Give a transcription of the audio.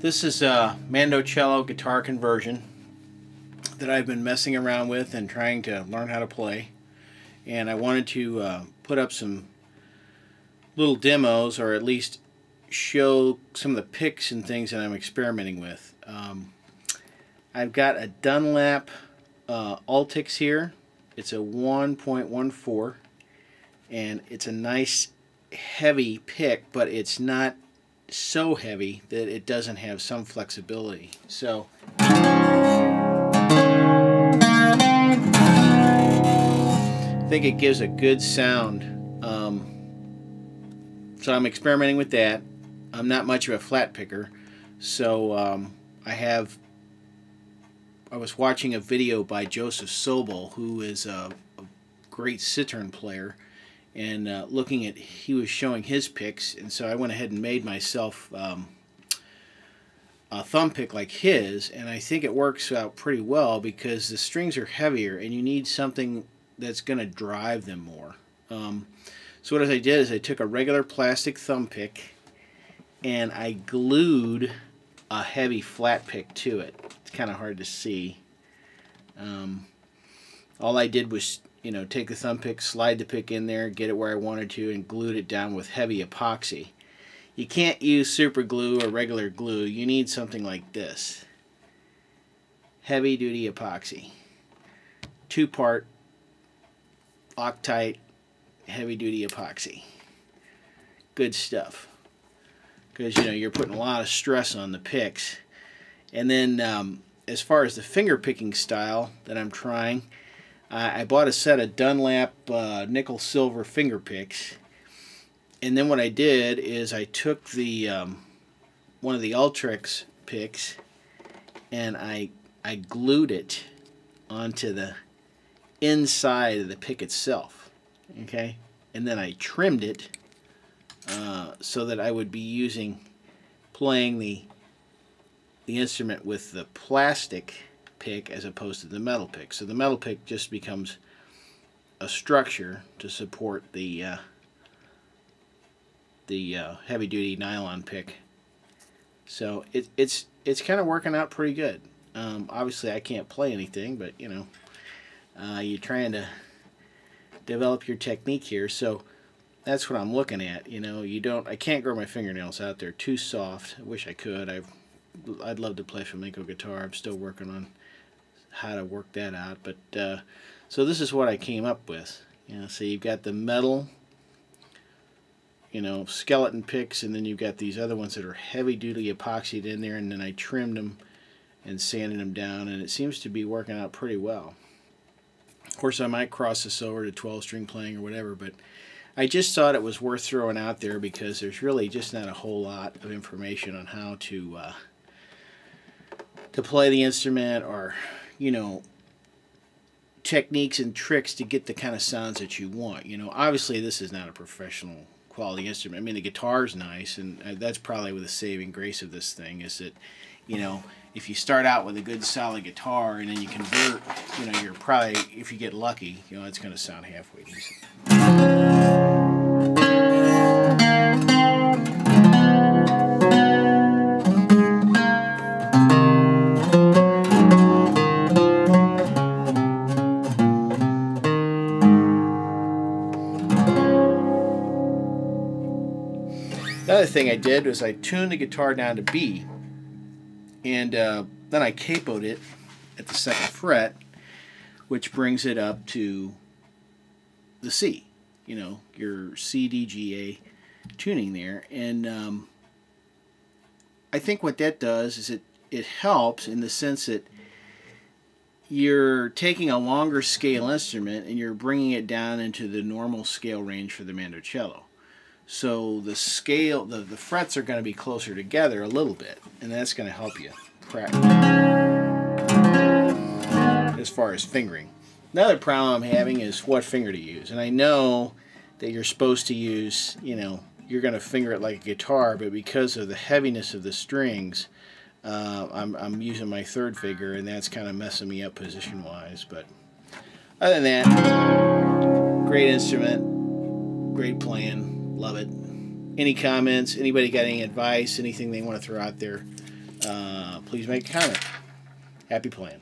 This is a MAndocello guitar conversion that I've been messing around with and trying to learn how to play. And I wanted to put up some little demos, or at least show some of the picks and things that I'm experimenting with. I've got a Dunlap Altix here. It's a 1.14, and it's a nice heavy pick, but it's not so heavy that it doesn't have some flexibility. So I think it gives a good sound. So I'm experimenting with that. I'm not much of a flat picker, so I was watching a video by Joseph Sobel, who is a great Cittern player, and he was showing his picks, and so I went ahead and made myself a thumb pick like his, and I think it works out pretty well because the strings are heavier and you need something that's going to drive them more. So what I did is I took a regular plastic thumb pick and I glued a heavy flat pick to it. It's kind of hard to see. All I did was, take the thumb pick, slide the pick in there, get it where I wanted to, and glued it down with heavy epoxy. You can't use super glue or regular glue. You need something like this. Heavy duty epoxy. 2-part Loctite heavy duty epoxy. Good stuff. Because you're putting a lot of stress on the picks. And then as far as the finger picking style that I'm trying, I bought a set of Dunlap nickel silver finger picks, and then what I did is I took the one of the Altix picks and I glued it onto the inside of the pick itself. Okay, and then I trimmed it so that I would be playing the instrument with the plastic pick as opposed to the metal pick. So the metal pick just becomes a structure to support the heavy-duty nylon pick. So it's kind of working out pretty good. Obviously, I can't play anything, but you're trying to develop your technique here. So that's what I'm looking at. I can't grow my fingernails out; they're too soft. I wish I could. I'd love to play flamenco guitar. I'm still working on how to work that out. But so this is what I came up with. So you've got the metal, skeleton picks, and then you've got these other ones that are heavy-duty epoxied in there, and then I trimmed them and sanded them down, and it seems to be working out pretty well. Of course, I might cross this over to 12-string playing or whatever, but I just thought it was worth throwing out there because there's really just not a whole lot of information on how to play the instrument, or techniques and tricks to get the kind of sounds that you want. Obviously this is not a professional quality instrument. I mean, the guitar's nice, and that's probably with the saving grace of this thing, is that if you start out with a good solid guitar and then you convert, you're probably, if you get lucky, it's going to sound halfway decent. Another thing I did was I tuned the guitar down to B, and then I capoed it at the 2nd fret, which brings it up to the C, your C, D, G, A tuning there. And I think what that does is it helps in the sense that you're taking a longer scale instrument and you're bringing it down into the normal scale range for the MAndocello. So the scale, the frets are going to be closer together a little bit, and that's going to help you practice as far as fingering. Another problem I'm having is what finger to use. And I know that you're supposed to use, you're going to finger it like a guitar, but because of the heaviness of the strings, I'm using my 3rd finger, and that's kind of messing me up position-wise. But other than that, great instrument, great playing. Love it. Any comments? Anybody got any advice? Anything they want to throw out there? please make a comment. Happy playing.